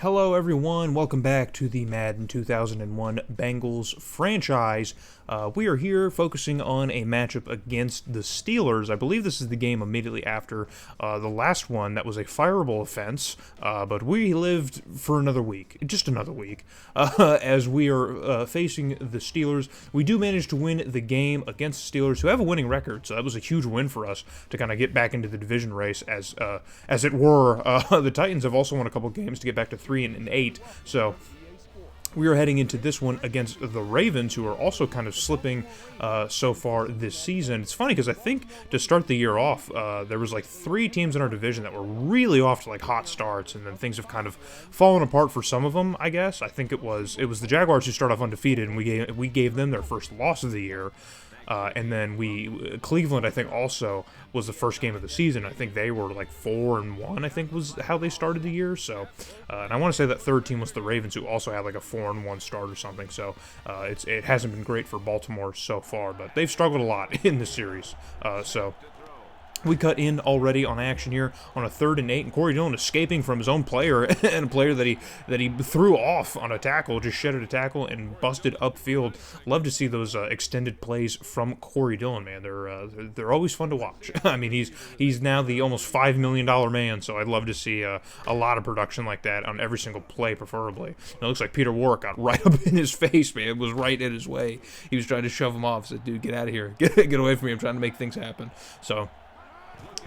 Hello everyone, welcome back to the Madden 2001 Bengals franchise. We are here focusing on a matchup against the Steelers. I believe this is the game immediately after the last one that was a fireable offense, but we lived for another week, just another week, as we are facing the Steelers. We do manage to win the game against the Steelers, who have a winning record, so that was a huge win for us to kind of get back into the division race, as it were. The Titans have also won a couple games to get back to 3-8, so we are heading into this one against the Ravens, who are also kind of slipping so far this season. It's funny because I think to start the year off, there was like 3 teams in our division that were really off to like hot starts, and then things have kind of fallen apart for some of them, I guess. I think it was the Jaguars who started off undefeated, and we gave them their first loss of the year. And then Cleveland, I think, also was the first game of the season. I think they were like 4-1, I think was how they started the year. So, and I want to say that third team was the Ravens, who also had like a 4-1 start or something. So, it hasn't been great for Baltimore so far, but they've struggled a lot in this series. We cut in already on action here on a 3rd and 8, and Corey Dillon escaping from his own player, and a player that he threw off on a tackle, just shedded a tackle and busted upfield. Love to see those extended plays from Corey Dillon, man. They're always fun to watch. I mean, he's now the almost $5 million man, so I'd love to see a lot of production like that on every single play, preferably. It looks like Peter Warrick got right up in his face, man. It was right in his way. He was trying to shove him off. Said, "Dude, get out of here. Get away from me. I'm trying to make things happen." So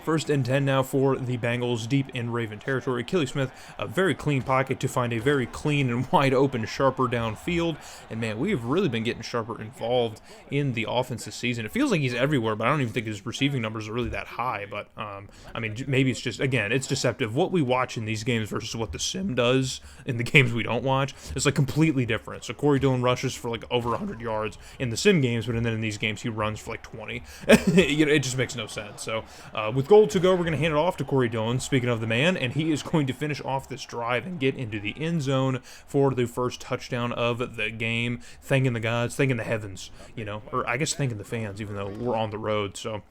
1st and 10 now for the Bengals, deep in Raven territory. Achilles Smith, a very clean pocket to find a very clean and wide open Sharper downfield. And man, we have really been getting Sharper involved in the offense this season. It feels like he's everywhere, but I don't even think his receiving numbers are really that high. But, I mean, maybe it's just, again, it's deceptive. What we watch in these games versus what the sim does in the games we don't watch is like completely different. So Corey Dillon rushes for like over 100 yards in the sim games, but then in these games he runs for like 20. It just makes no sense. So with goal to go, we're going to hand it off to Corey Dillon, speaking of the man, and he is going to finish off this drive and get into the end zone for the first touchdown of the game, thanking the gods, thanking the heavens, or I guess thanking the fans, even though we're on the road. So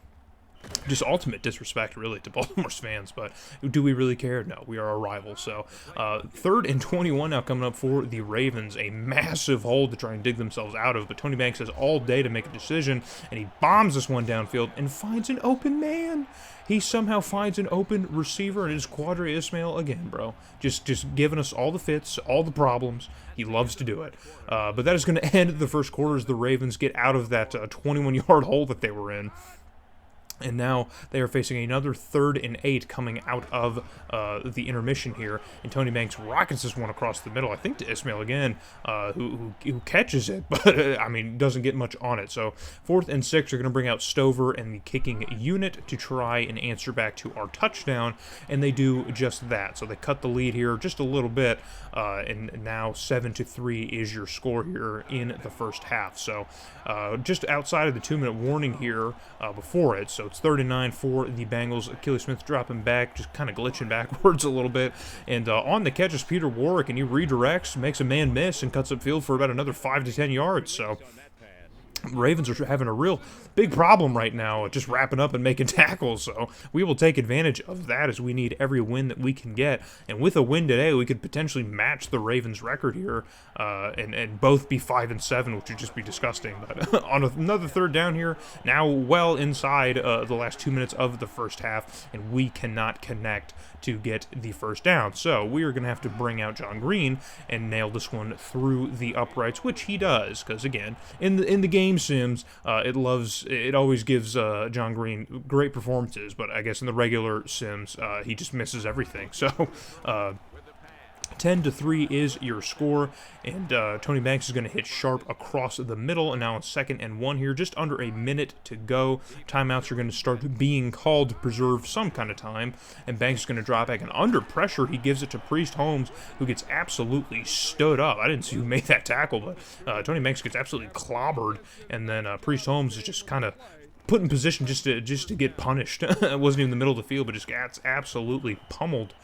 just ultimate disrespect, really, to Baltimore's fans, but do we really care? No, we are a rival. So 3rd and 21 now coming up for the Ravens, a massive hole to try and dig themselves out of, but Tony Banks has all day to make a decision, and he bombs this one downfield and finds an open man. He somehow finds an open receiver, and it is Quadri Ismail again, bro. Just giving us all the fits, all the problems. He loves to do it. But that is going to end the first quarter as the Ravens get out of that 21-yard hole that they were in. And now they are facing another 3rd and 8 coming out of the intermission here. And Tony Banks rockets this one across the middle, I think to Ismail again, who catches it, but I mean, doesn't get much on it. So 4th and 6 are going to bring out Stover and the kicking unit to try and answer back to our touchdown. And they do just that. So they cut the lead here just a little bit. And now 7-3 is your score here in the first half. So just outside of the 2-minute warning here before it. So it's 3rd and 9 for the Bengals. Achilles Smith dropping back, just kind of glitching backwards a little bit. And on the catch is Peter Warrick, and he redirects, makes a man miss, and cuts upfield for about another 5 to 10 yards. So Ravens are having a real big problem right now, just wrapping up and making tackles, so we will take advantage of that as we need every win that we can get. And with a win today, we could potentially match the Ravens record here and both be 5-7, which would just be disgusting. But on another 3rd down here, now well inside the last 2 minutes of the first half, and we cannot connect to get the first down. So we are going to have to bring out John Green and nail this one through the uprights, which he does, because again, in the game sims, it always gives John Green great performances, but I guess in the regular sims, he just misses everything. So 10-3 is your score, and Tony Banks is going to hit sharp across the middle, and now on 2nd and 1 here, just under a minute to go. Timeouts are going to start being called to preserve some kind of time, and Banks is going to drop back, and under pressure, he gives it to Priest Holmes, who gets absolutely stood up. I didn't see who made that tackle, but Tony Banks gets absolutely clobbered, and then Priest Holmes is just kind of put in position just to get punished. It wasn't even in the middle of the field, but just gets absolutely pummeled.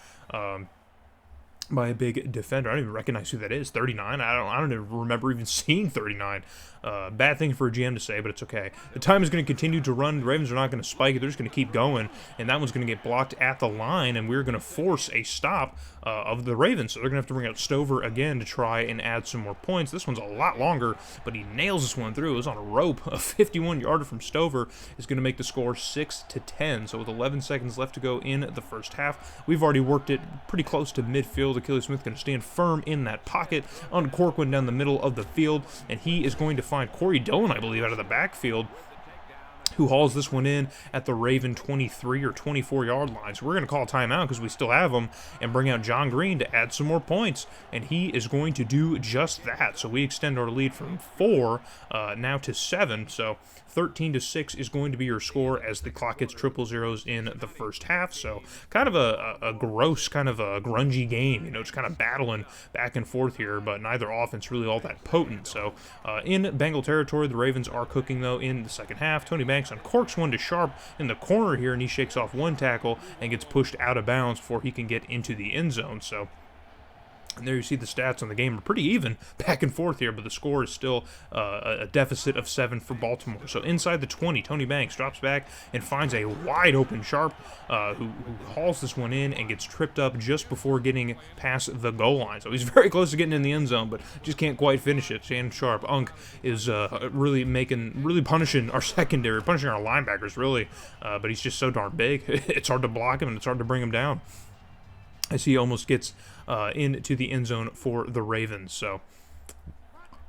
by a big defender. I don't even recognize who that is. 39. I don't even remember even seeing 39. Bad thing for a GM to say, but it's okay. The time is going to continue to run. The Ravens are not going to spike it. They're just going to keep going, and that one's going to get blocked at the line, and we're going to force a stop of the Ravens. So they're going to have to bring out Stover again to try and add some more points. This one's a lot longer, but he nails this one through. It was on a rope. A 51-yarder from Stover is going to make the score 6-10. So with 11 seconds left to go in the first half, we've already worked it pretty close to midfield. Achilles Smith going to stand firm in that pocket, uncork one down the middle of the field, and he is going to find Corey Dillon, I believe, out of the backfield, who hauls this one in at the Raven 23 or 24-yard line. So we're going to call a timeout because we still have him and bring out John Green to add some more points, and he is going to do just that. So we extend our lead from 4 now to 7. So 13-6 is going to be your score as the clock hits triple zeros in the first half. So kind of a gross, kind of a grungy game, you know, just kind of battling back and forth here, but neither offense really all that potent. So in Bengal territory, the Ravens are cooking, though, in the second half. Tony Banks uncorks one to Sharp in the corner here, and he shakes off one tackle and gets pushed out of bounds before he can get into the end zone. So and there you see the stats on the game are pretty even back and forth here, but the score is still a deficit of 7 for Baltimore. So inside the 20, Tony Banks drops back and finds a wide-open Sharp who hauls this one in and gets tripped up just before getting past the goal line. So he's very close to getting in the end zone, but just can't quite finish it. Shannon Sharp, is really punishing our secondary, punishing our linebackers, really, but he's just so darn big. It's hard to block him, and it's hard to bring him down, as he almost gets into the end zone for the Ravens. So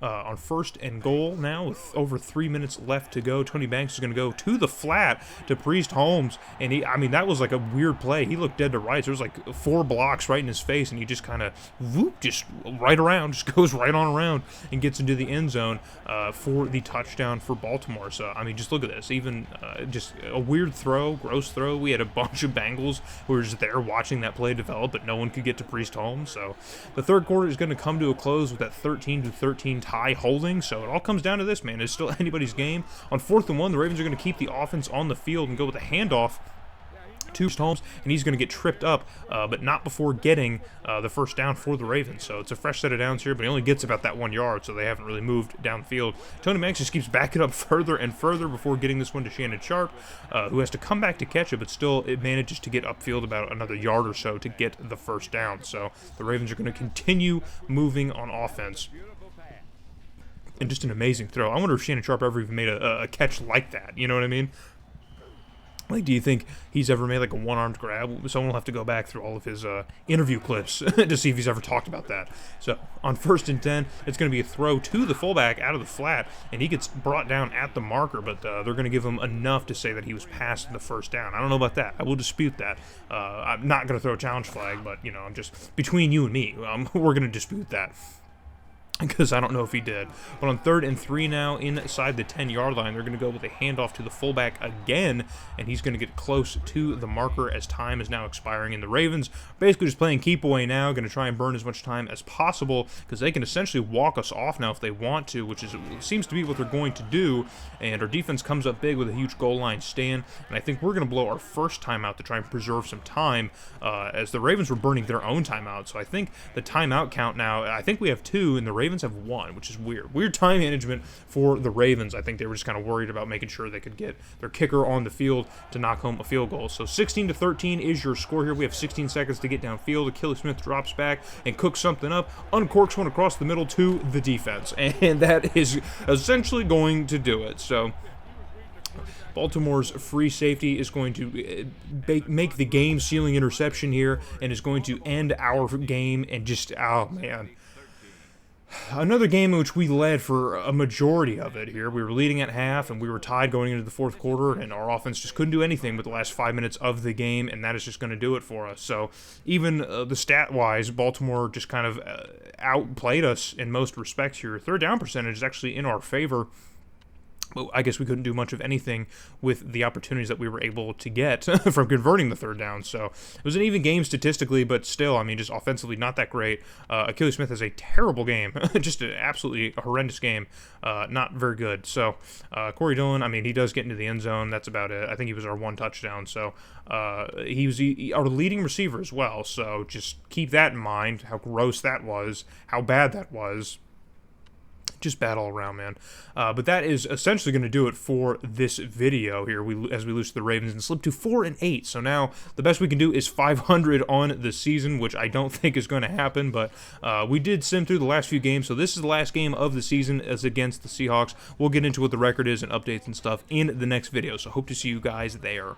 on first and goal now with over 3 minutes left to go, Tony Banks is going to go to the flat to Priest Holmes, and that was like a weird play. He looked dead to rights. There was like 4 blocks right in his face, and he just kind of just right around, just goes right on around and gets into the end zone for the touchdown for Baltimore. So just look at this. Even just a weird throw, gross throw. We had a bunch of Bengals who were just there watching that play develop, but no one could get to Priest Holmes. So the third quarter is going to come to a close with that 13-13 tie holding. So it all comes down to this, man. It's still anybody's game. On 4th and 1, the Ravens are going to keep the offense on the field and go with a handoff to Holmes, and he's going to get tripped up, but not before getting the first down for the Ravens. So it's a fresh set of downs here, but he only gets about that 1 yard, so they haven't really moved downfield. Tony Banks just keeps backing up further and further before getting this one to Shannon Sharp, who has to come back to catch it, but still it manages to get upfield about another yard or so to get the first down. So the Ravens are going to continue moving on offense. And just an amazing throw. I wonder if Shannon Sharp ever even made a catch like that. You know what I mean? Like, do you think he's ever made like a one-armed grab? Someone will have to go back through all of his interview clips to see if he's ever talked about that. So on 1st and 10, it's going to be a throw to the fullback out of the flat, and he gets brought down at the marker, but they're going to give him enough to say that he was past the first down. I don't know about that. I will dispute that. I'm not going to throw a challenge flag, but, I'm just, between you and me, we're going to dispute that, because I don't know if he did. But on 3rd and 3 now, inside the 10-yard line, they're going to go with a handoff to the fullback again, and he's going to get close to the marker as time is now expiring. And the Ravens basically just playing keep away now, going to try and burn as much time as possible, because they can essentially walk us off now if they want to, which seems to be what they're going to do. And our defense comes up big with a huge goal line stand, and I think we're going to blow our first timeout to try and preserve some time, as the Ravens were burning their own timeout. So I think the timeout count now, I think we have 2, and the Ravens have 1, which is weird. Weird time management for the Ravens. I think they were just kind of worried about making sure they could get their kicker on the field to knock home a field goal. So 16-13 is your score here. We have 16 seconds to get downfield. Achilles Smith drops back and cooks something up, uncorks one across the middle to the defense, and that is essentially going to do it. So Baltimore's free safety is going to make the game-sealing interception here and is going to end our game. And just, oh man, another game in which we led for a majority of it here. We were leading at half, and we were tied going into the 4th quarter, and our offense just couldn't do anything with the last 5 minutes of the game, and that is just going to do it for us. So even the stat-wise, Baltimore just kind of outplayed us in most respects here. 3rd down percentage is actually in our favor. I guess we couldn't do much of anything with the opportunities that we were able to get from converting the third down. So it was an even game statistically, but still, I mean, just offensively not that great. Achilles Smith has a terrible game, just an absolutely horrendous game, not very good. So Corey Dillon, I mean, he does get into the end zone. That's about it. I think he was our one touchdown. So he was our leading receiver as well. So just keep that in mind, how gross that was, how bad that was. Just bad all around, man. But that is essentially going to do it for this video here. As we lose to the Ravens and slip to 4-8. So now the best we can do is 500 on the season, which I don't think is going to happen. But we did sim through the last few games, so this is the last game of the season as against the Seahawks. We'll get into what the record is and updates and stuff in the next video. So hope to see you guys there.